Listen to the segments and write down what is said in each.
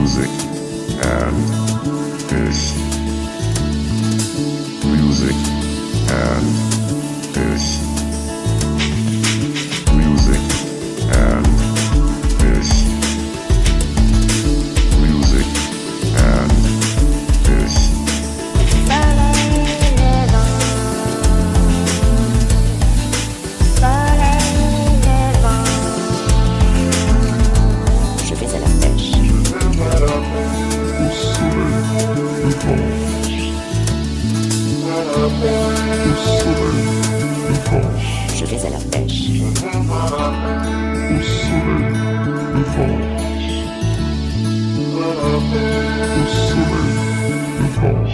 music and fish. Music and fish. Music and fish. Music and fish. Je vais à la pêche. Au soleil levant. Au soleil levant. Je vais à la pêche. Au soleil levant. Au soleil levant.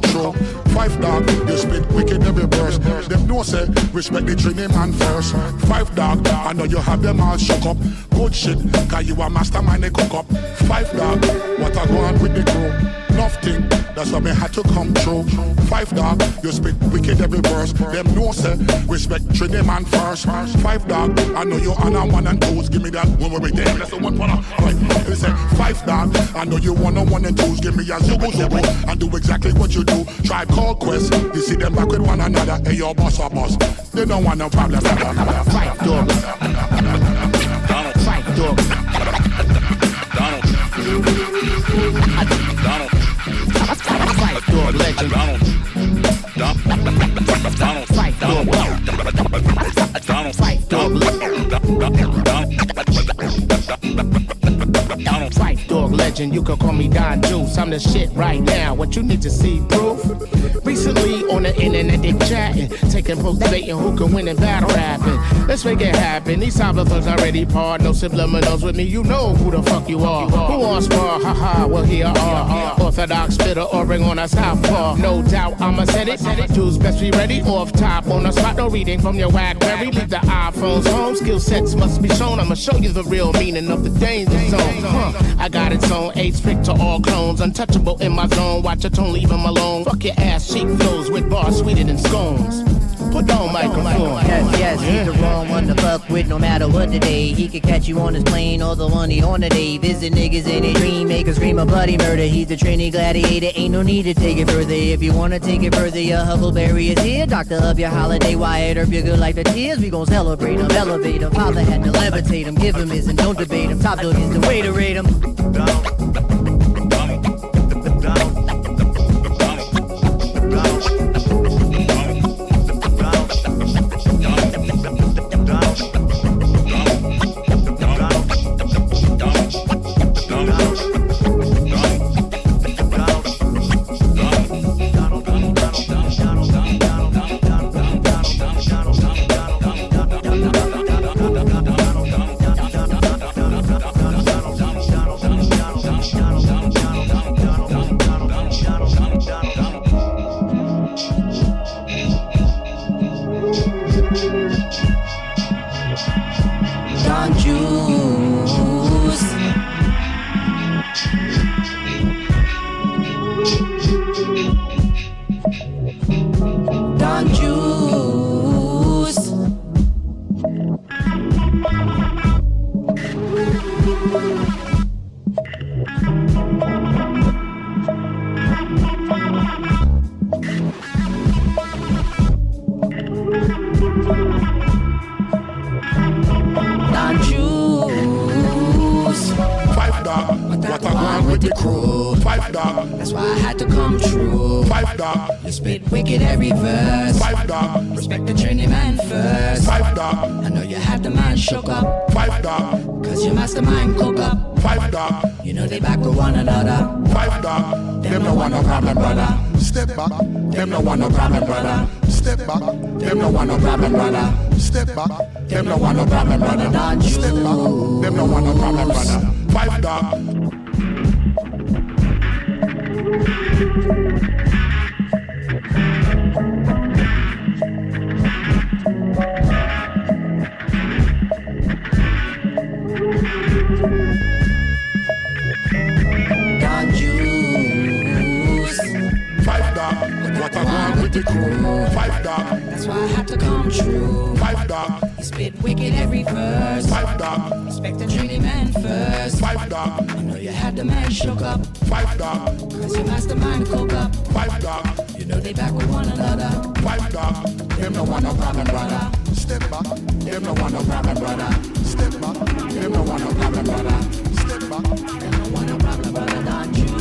come true. Five dog, you spit wicked every verse. Them know say, respect the training man first. Five dog, I know you have them all shook up. Good shit, cause you a mastermind they cook up. Five dog, what I go on with the crew? Nothing, that's why me had to come true. Five dog, you spit wicked every verse. Them know say, respect training man first. Five dog, I know you on a one and twos. Give me that one with them, that's the one for right. They say, five dog, I know you on a one and twos. Give me a zugo zugo and do exactly what you do. Tribe called Quest, you see them back with one another. Hey, your boss or boss, they don't want no problem. Fight dog. Donald. Fight dog. Donald. Donald. Fight dog legend. Donald. Donald. Fight dog. Donald. Fight dog. Donald. Fight dog legend. You can call me Don Juice. I'm the shit right now. What you need to see proof? Recently on the internet they chatting, taking post debating who can win in battle rapping. Let's make it happen. These cyberthugs already part. No subliminals with me. You know who the fuck you are. Who on spar? Haha. Well here are orthodox spitter or bring on a southpaw. No doubt I'ma set it. Dudes best be ready. Off top on the spot. No reading from your Blackberry. Leave the iPhones home. Skill sets must be shown. I'ma show you the real meaning of the danger zone. I got its own age pick to all clones. Untouchable in my zone. Watch your tone, leave him alone. Fuck your ass cheek flows with bars sweeter than scones. Put on microphone. Yes, he's the wrong one to fuck with no matter what the day. He could catch you on his plane or the one he on the day. Visit niggas in a dream, make a scream of bloody murder. He's a trainee gladiator, ain't no need to take it further. If you wanna take it further, your Huckleberry is here. Doctor of your holiday, Wyatt Earp, your good life the tears. We gon' celebrate him, elevate him. Father had to levitate him, give him his and don't debate him. Top dog is the way to rate him. Spit wicked every verse. Five dog, Respect the training man first. five dog, I know you have the mind shook up. five dog, Cause your mastermind cook up. five dog, You know they back with one another. five dog. Them no want no problem, brother. Step back. Them no want no problem, brother. Step back. Them no want no problem, brother. Step back. Them no want no problem, brother. Step back. Them no want no problem, brother. Five dog. Five dog, what I want with the crew. Five dog, That's why I had to come true. five dog, You spit wicked every verse. five dog, Respect the training man first. five dog, I know you had the man shook up. five dog, Cause your mastermind cook up. five dog, You know they back with one another. five dog. Them no want no problem, brother. Step back, them no want no problem, brother. Step back, them no want no problem, brother. Step back, them no want no problem, brother.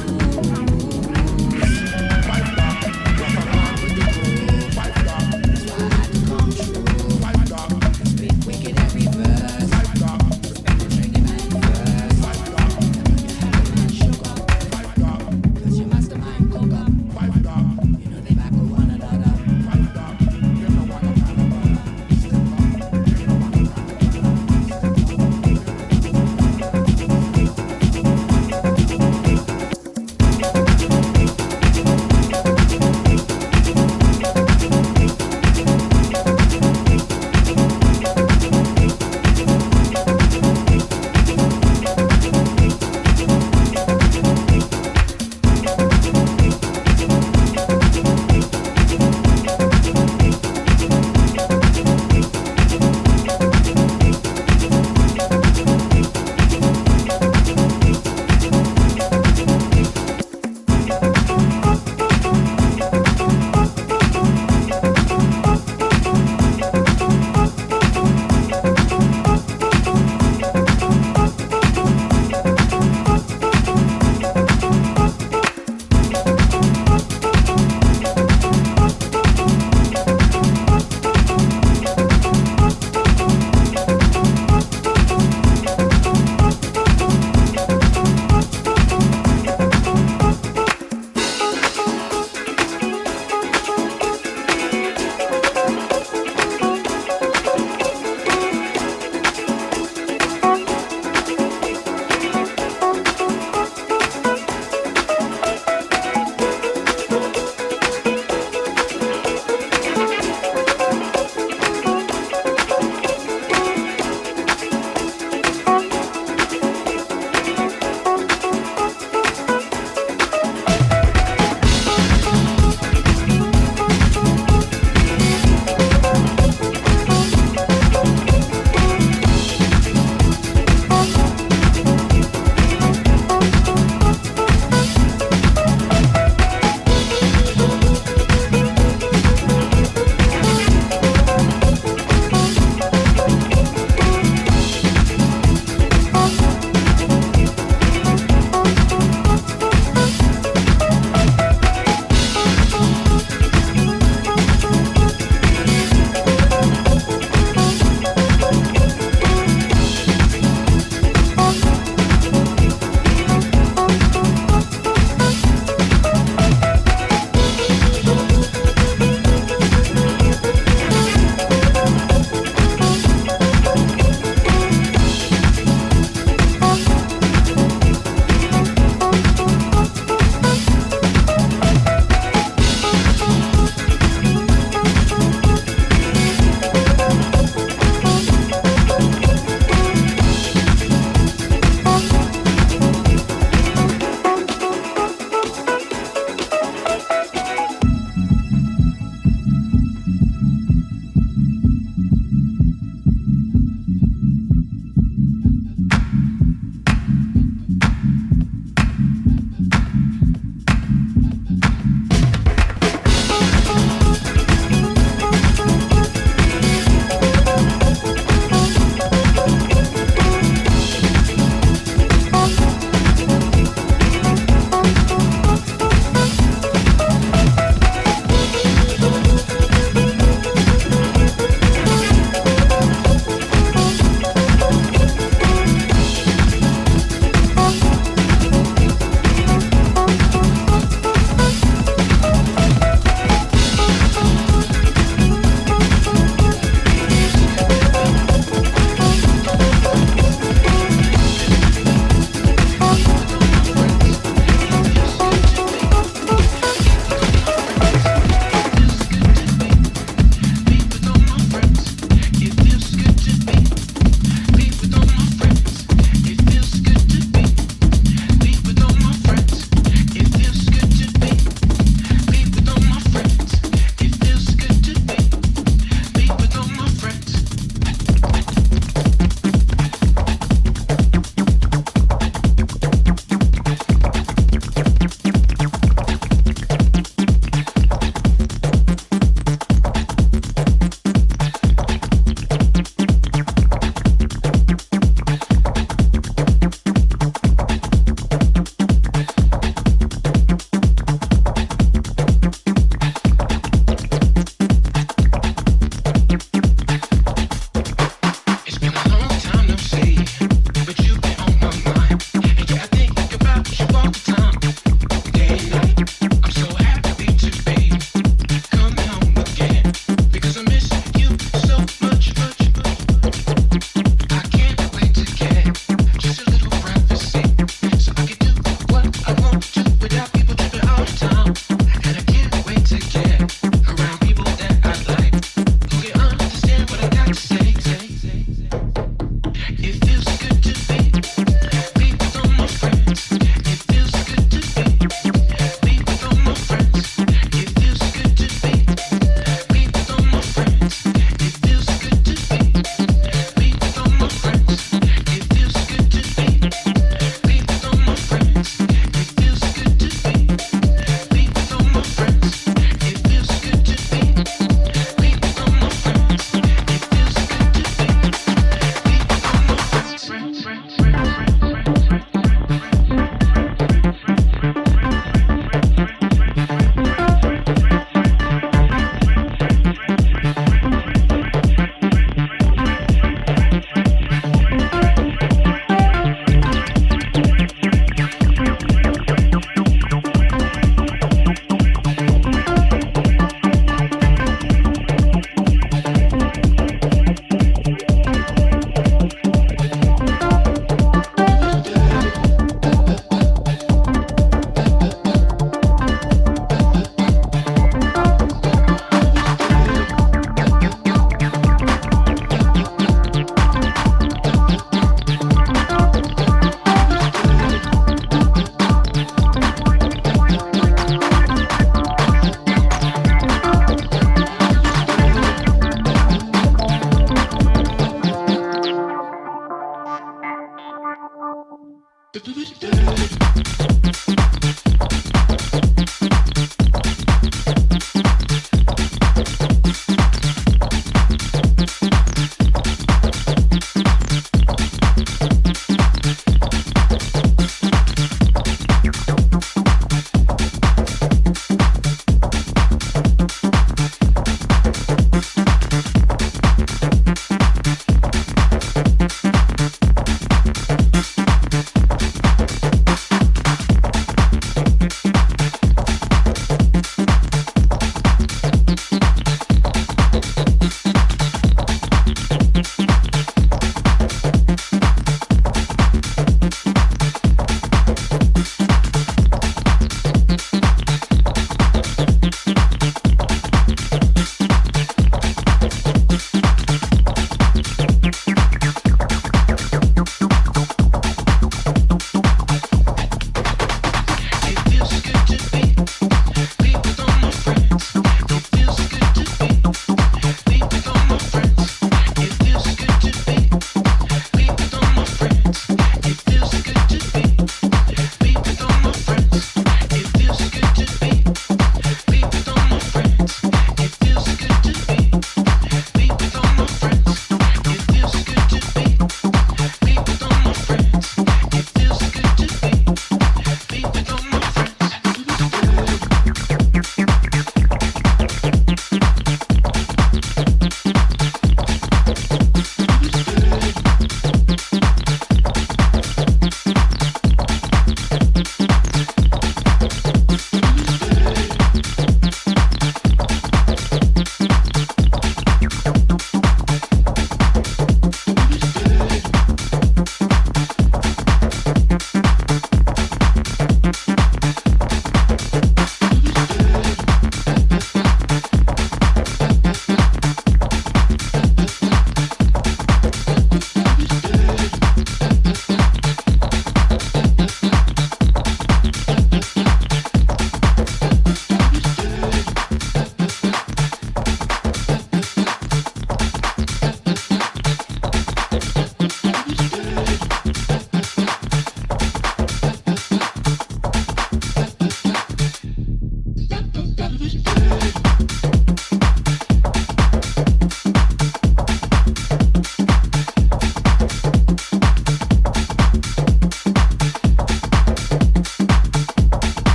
Don't you? Five dog, what I want with the crew. Five dog, That's why I had to come true. five dog, You spit wicked every verse. five dog, Respect the training man first. five dog, I know you had the man shook up. five dog, Cause your mastermind cook up. five dog. You know they back with one another. Five dog, them no want no problem, brother. Step back, them no want no problem, brother.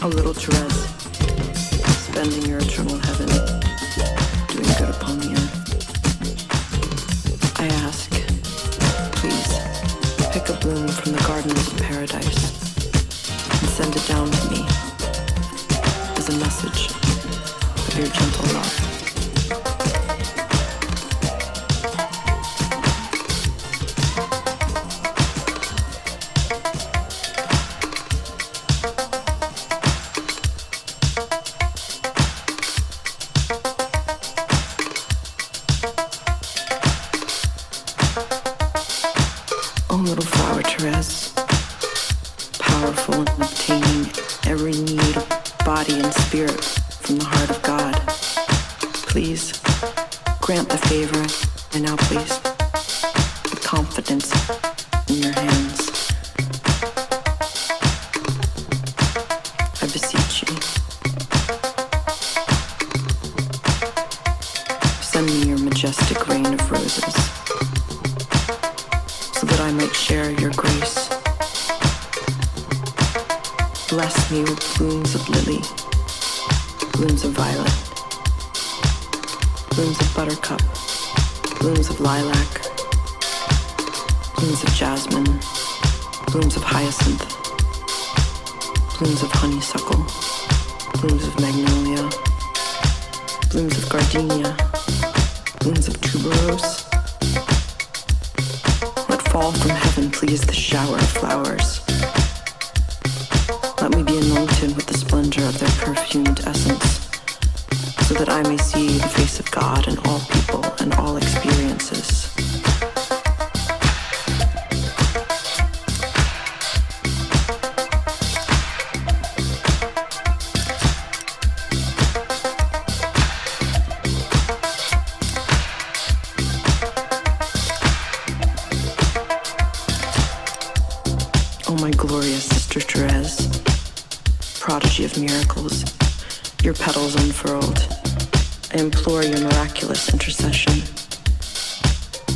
O little Therese, spending your eternal heaven, doing good upon the earth. I ask, please, pick a bloom from the gardens of paradise and send it down to me as a message of your gentle love. Oh, little flower Therese, powerful in obtaining every need of body and spirit from the heart of God. Please, grant the favor I now place with confidence in your hands. I beseech you. Send me your majestic rain of roses, so that I might share your grace. Bless me with blooms of lily, blooms of violet, blooms of buttercup, blooms of lilac, blooms of jasmine, blooms of hyacinth, blooms of honeysuckle, blooms of magnolia, blooms of gardenia, blooms of tuberose. Let fall from heaven, please, the shower of flowers. Let me be anointed with the splendor of their perfumed essence, so that I may see the face of God in all people and all experiences. Oh, my glorious sister Therese, prodigy of miracles, your petals unfurled, I implore your miraculous intercession.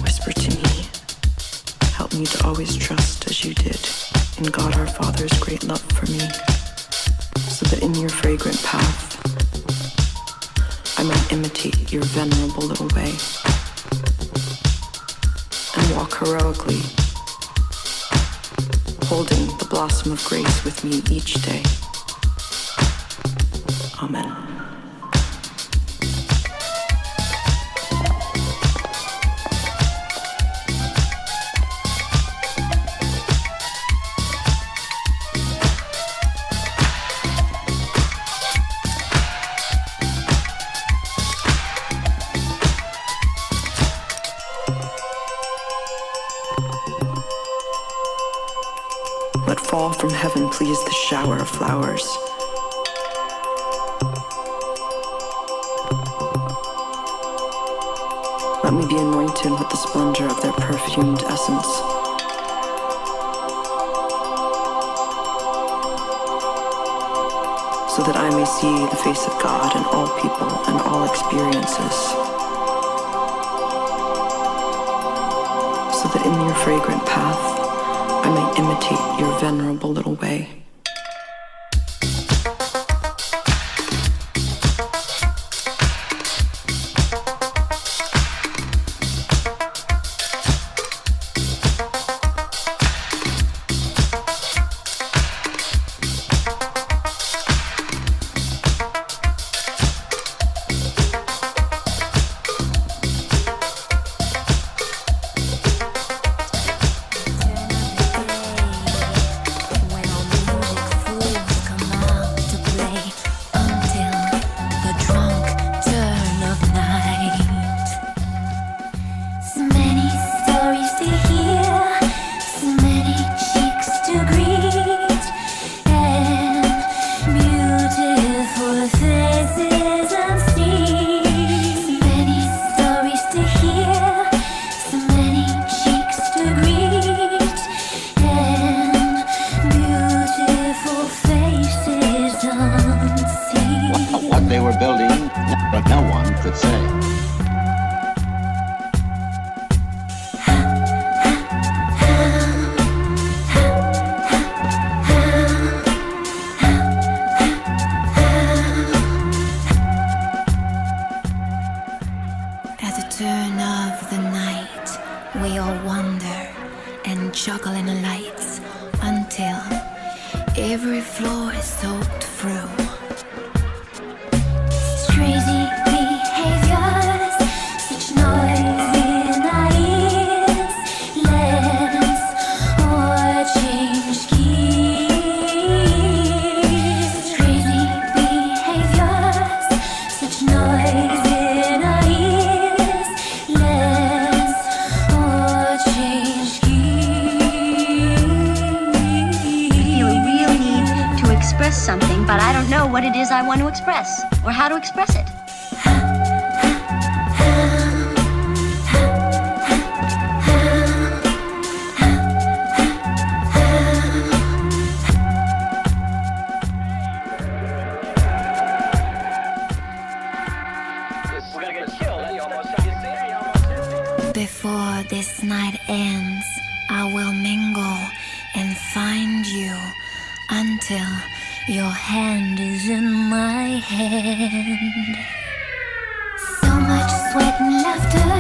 Whisper to me, help me to always trust as you did in God our Father's great love for me, so that in your fragrant path I might imitate your venerable little way and walk heroically, holding the blossom of grace with me each day. Amen. Let fall from heaven, please, the shower of flowers. Let me be anointed with the splendor of their perfumed essence, so that I may see the face of God in all people and all experiences, so that in your fragrant path I may imitate your venerable little way. When beats until every floor is soaked through. Crazy behaviors, such noise in our ears. Let's all change gears. Crazy behaviors, such noise in our ears. Let's all change gears. I feel a real need to express something, but I don't know what it is I want to express or how to express it. Before this night ends, I will mingle and find you until your hand is in my hand. So much sweat and laughter,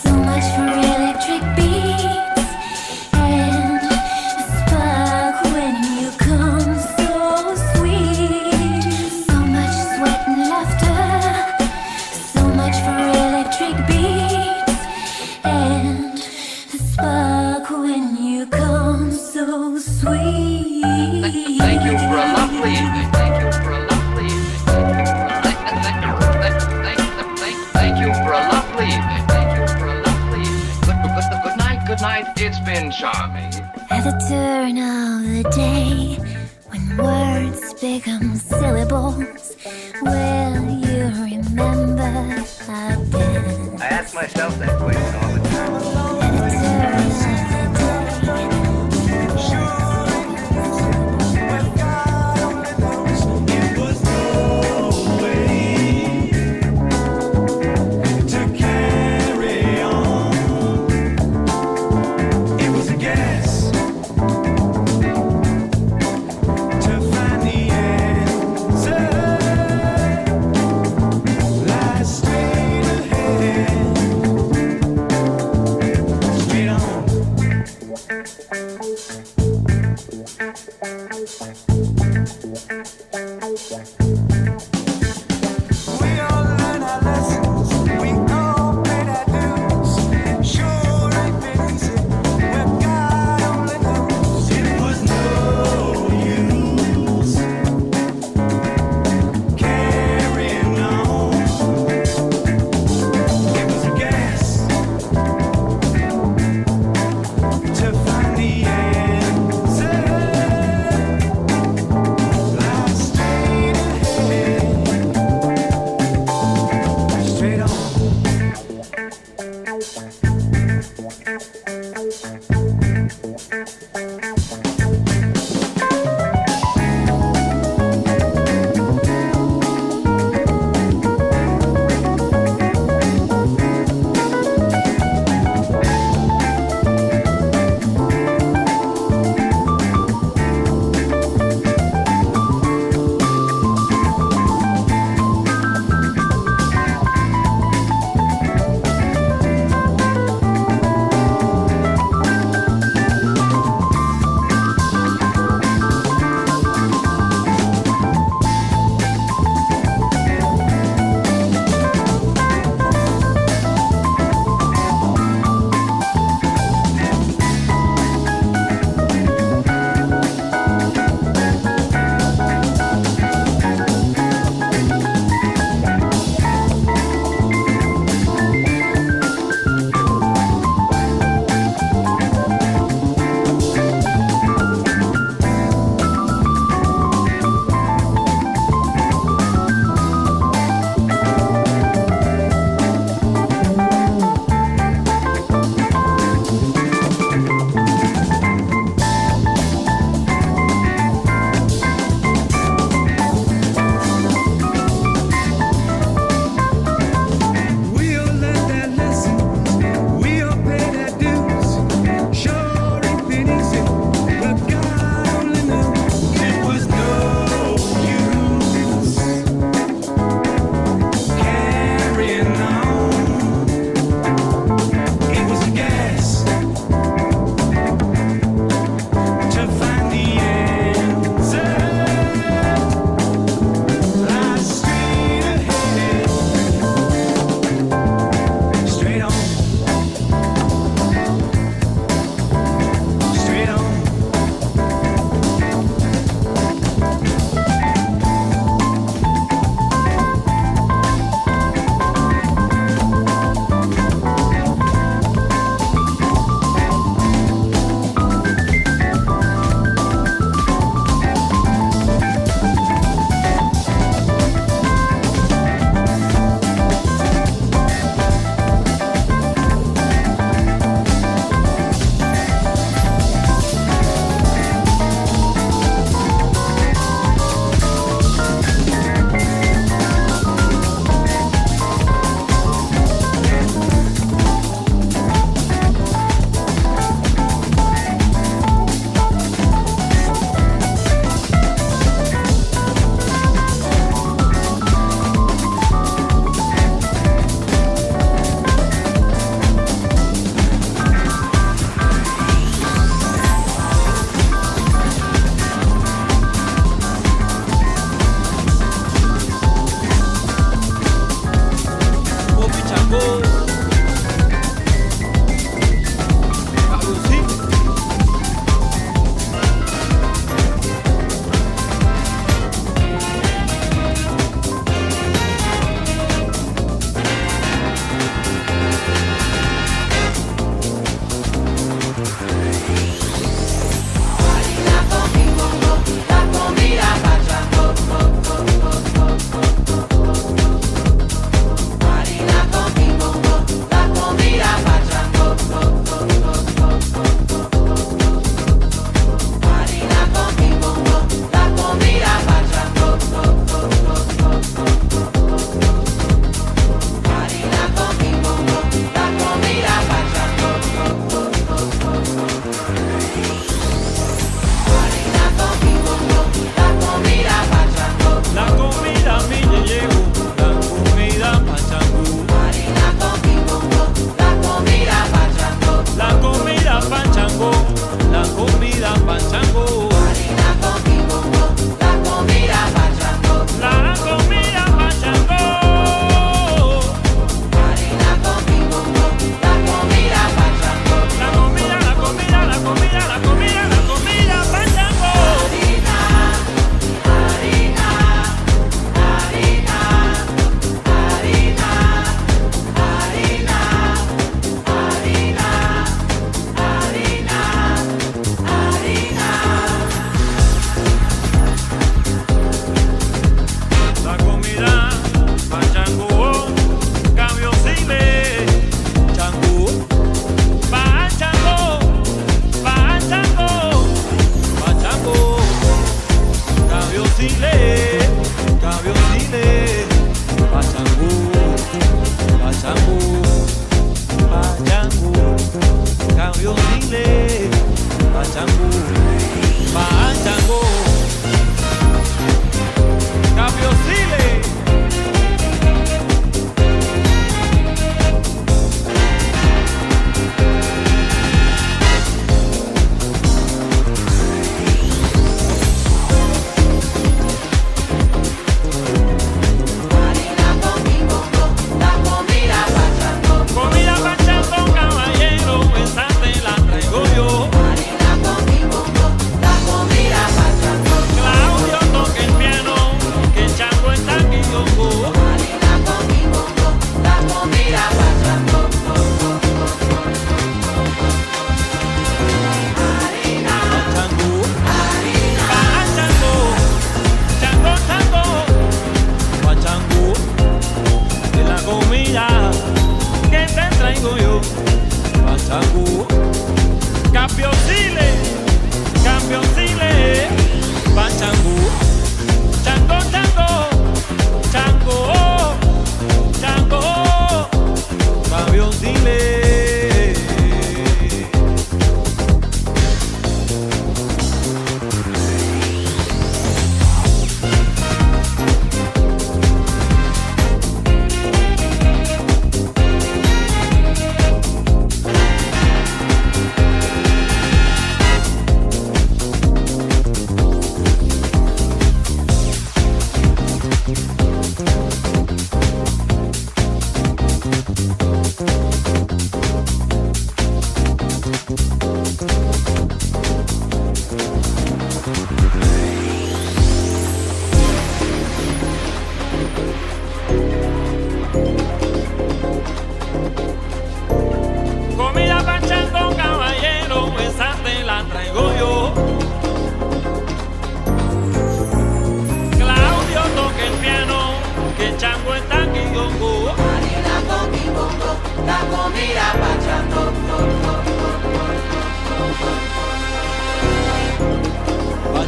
so much for electric beats, and a spark when you come so sweet. So much sweat and laughter, so much for electric beats, and a spark when you come so sweet. Thank you for a lovely evening. Thank you for a lovely evening. Thank you for a lovely evening. Thank you for a lovely evening. Good night, good night. It's been charming. At the turn of the day, when words become syllables, will you remember again? I ask myself that question all the time. At the turn of the day. To find the end.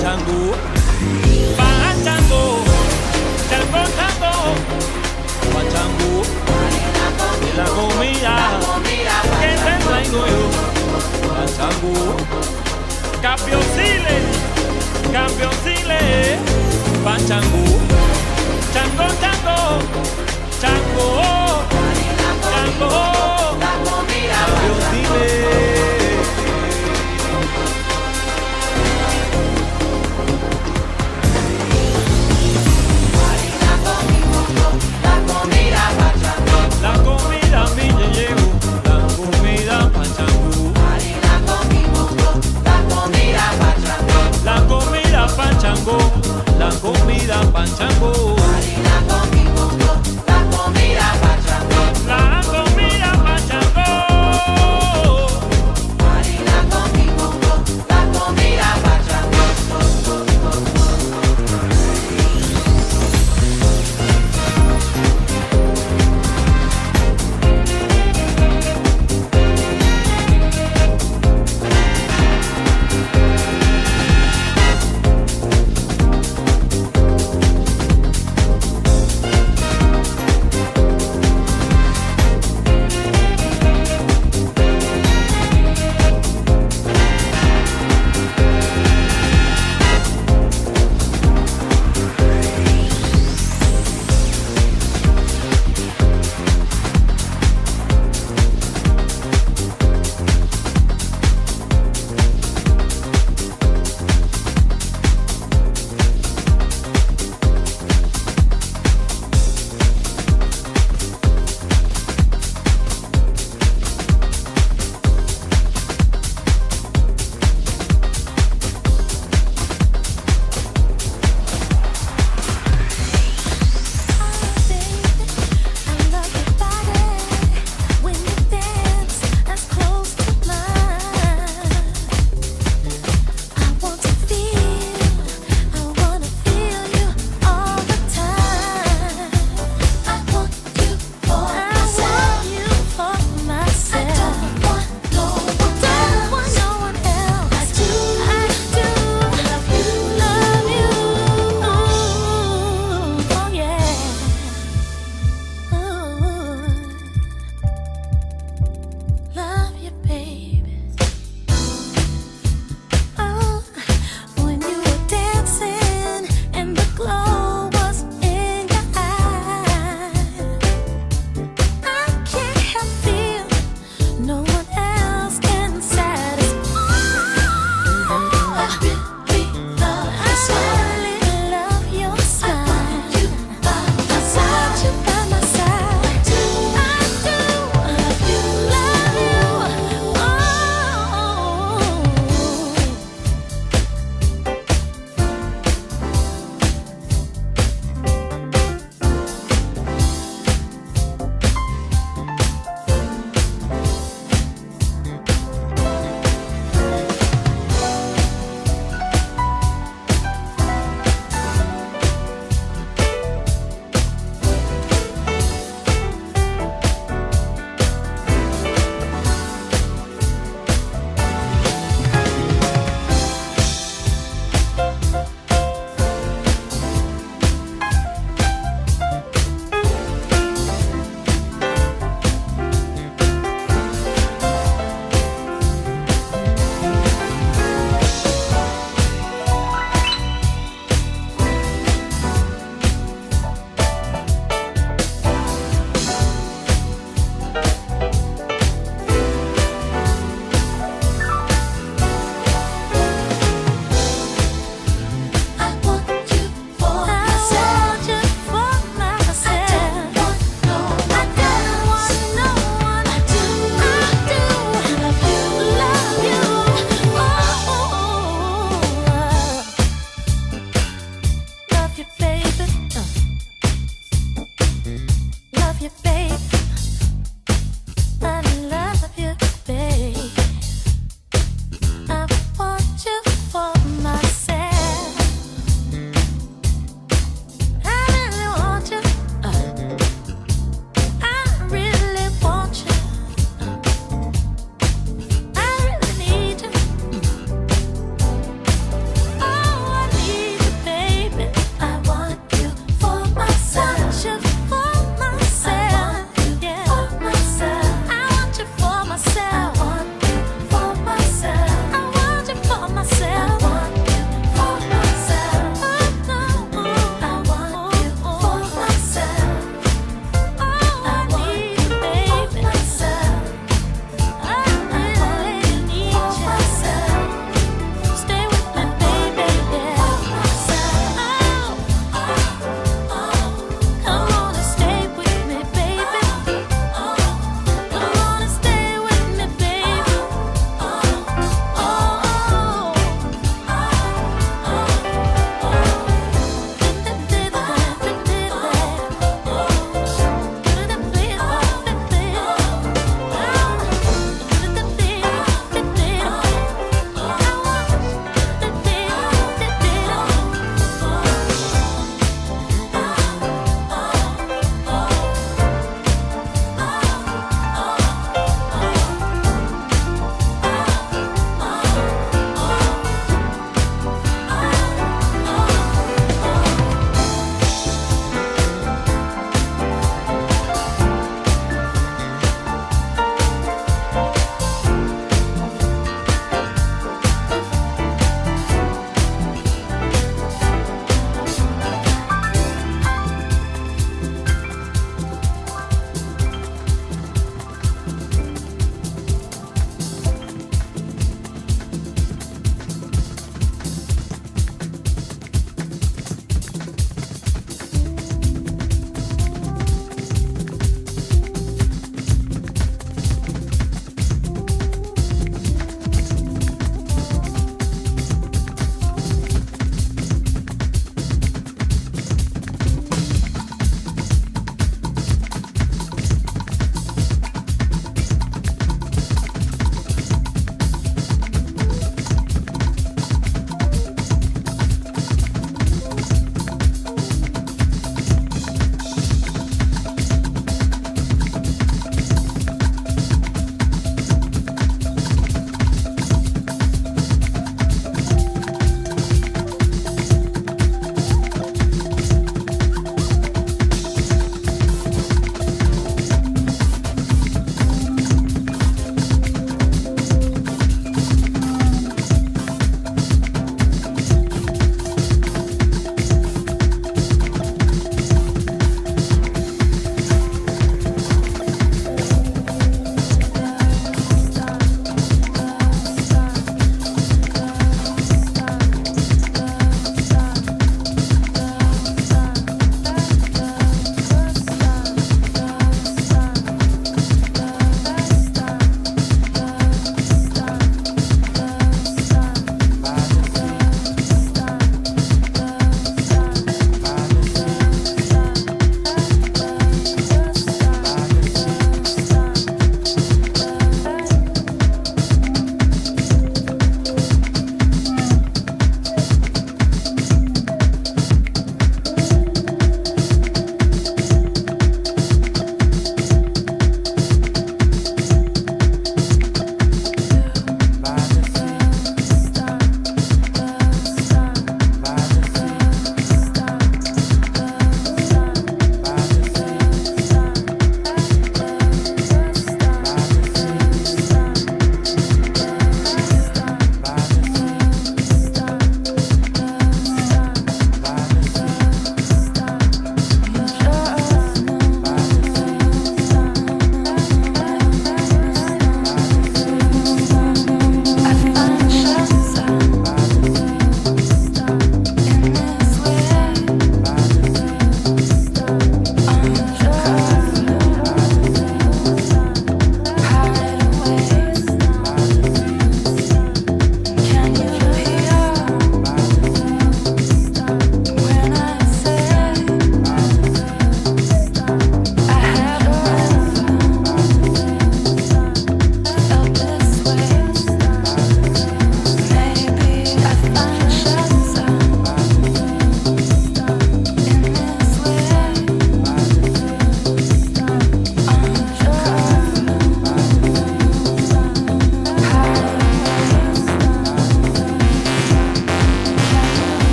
Pachango, Pachango, Chango, Chango, Pachango, la comida que te traigo yo. Pachango, campeoncile, Pachango, Chango, Chango, Chango, Chango, campeoncile. La comida mi llevo, la comida Pachango. La comida Pachango, la comida Pachango. La comida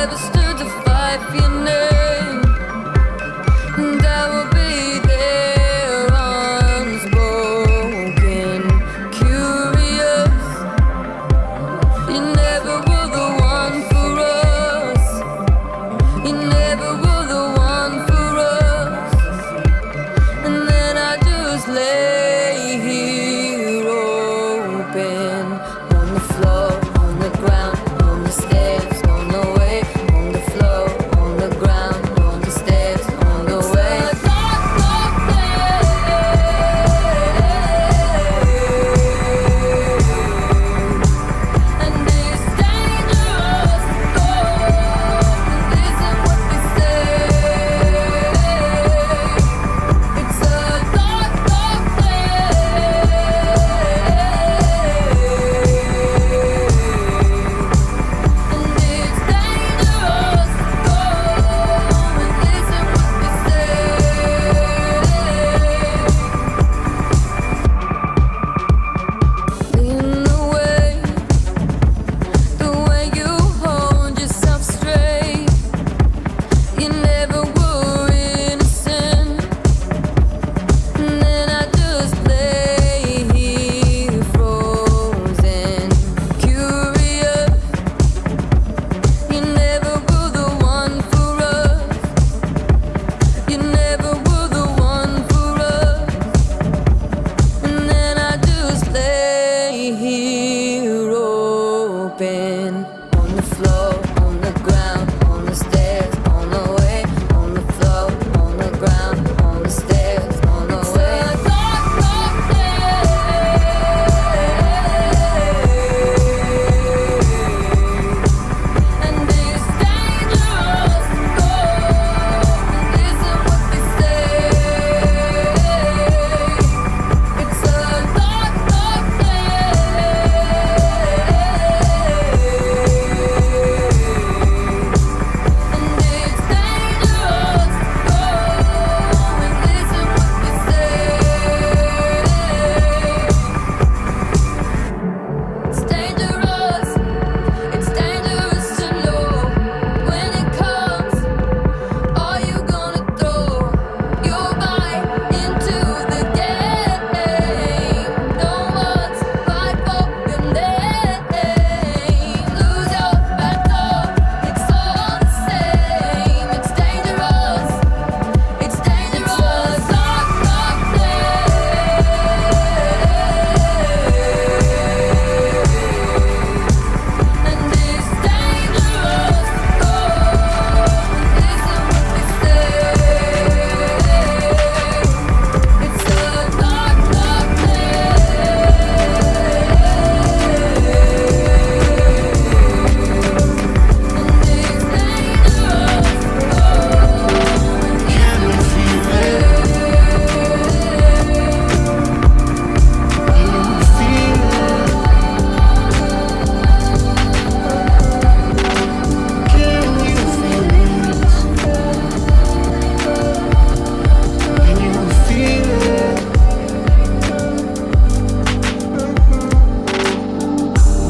never stood to fight for your name, and I will be there unspoken, curious. You never were the one for us. You never were the one for us. And then I just lay here open, on the floor, on the ground, on the stairs, on the way, on the floor, on the ground, on the stairs, on the way. It's a dark, dark place, and it's dangerous to go and listen what they say. It's a dark, dark leading the way, the way you hold yourself straight. You never were innocent. And then I just lay here frozen, curious. You never were the one for us. You never were the one for us. And then I just lay here open, on the floor, on the ground, on the stairs, on the way, on the floor, on the ground, on the stairs, on the way. It's a dark, dark place, and it's dangerous to go and listen what they say. It's a dark, dark It's dangerous, it's dangerous to know when it comes. Are you gonna throw your bite into the game? No one's right for your name. Lose your battle, it's all the same. It's dangerous, it's dangerous. Dark, dark and it's dangerous to go and listen what they say. It's a dark, dark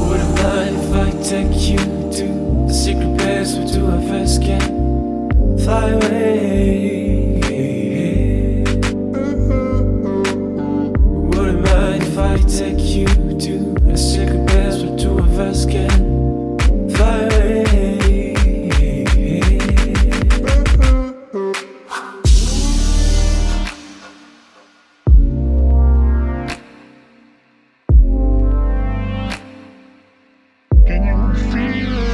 Wouldn't mind if I take you to the secret place where two of us can fly away. Wouldn't mind if I take you to the secret place where two of us can fly away. Can you feel it?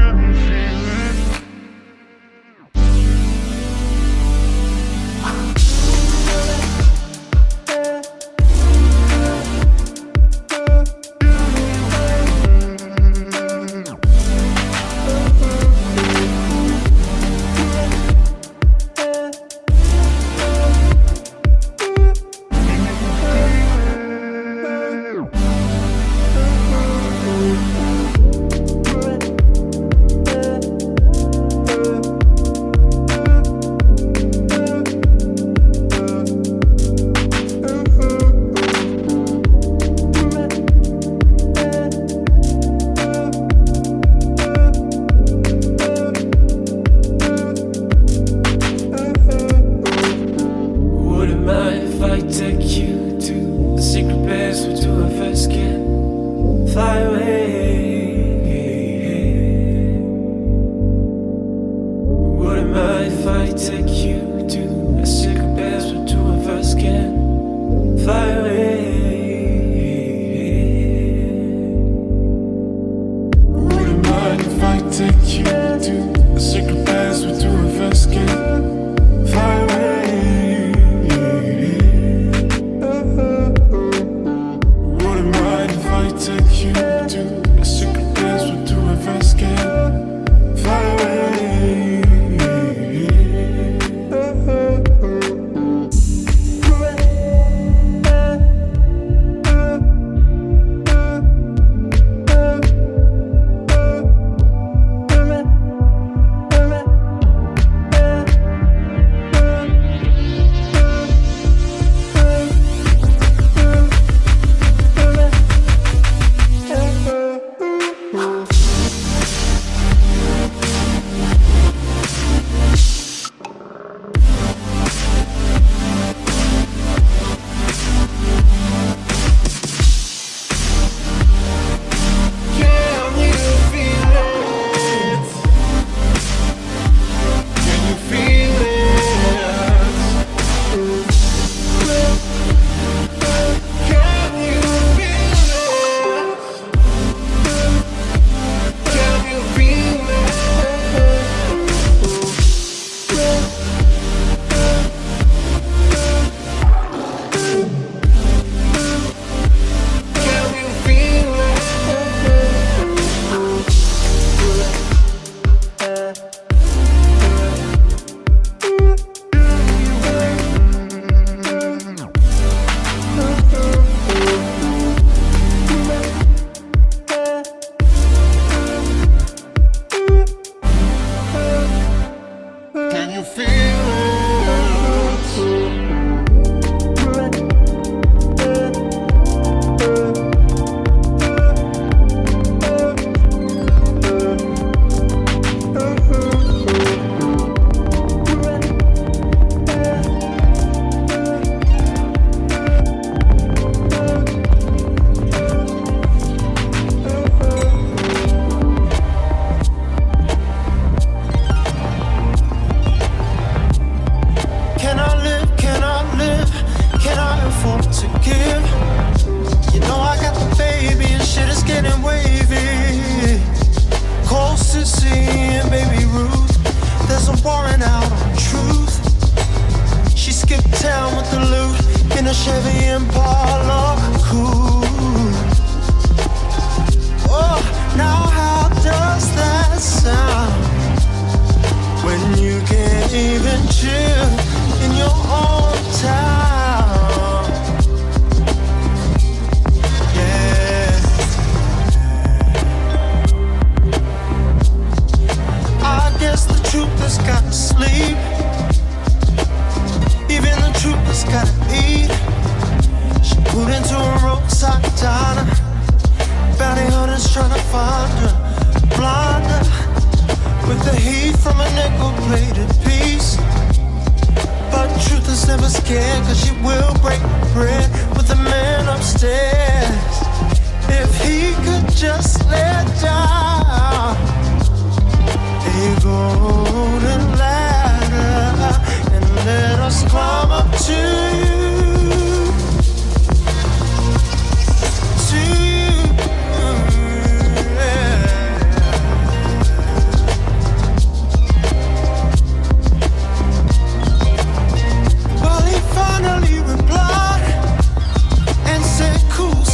Can you feel it? best, we'll do our first can fly away. Wouldn't mind if I take you to a secret best, we'll do our first can fly away. Wouldn't mind if I take you to a secret best, we'll do our first can fly away. Take you to a secret place, we'll do a first can fly away. Well, he finally replied and said, cool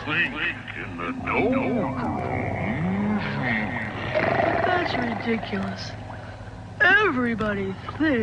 think in the doldrums. That's ridiculous. Everybody thinks.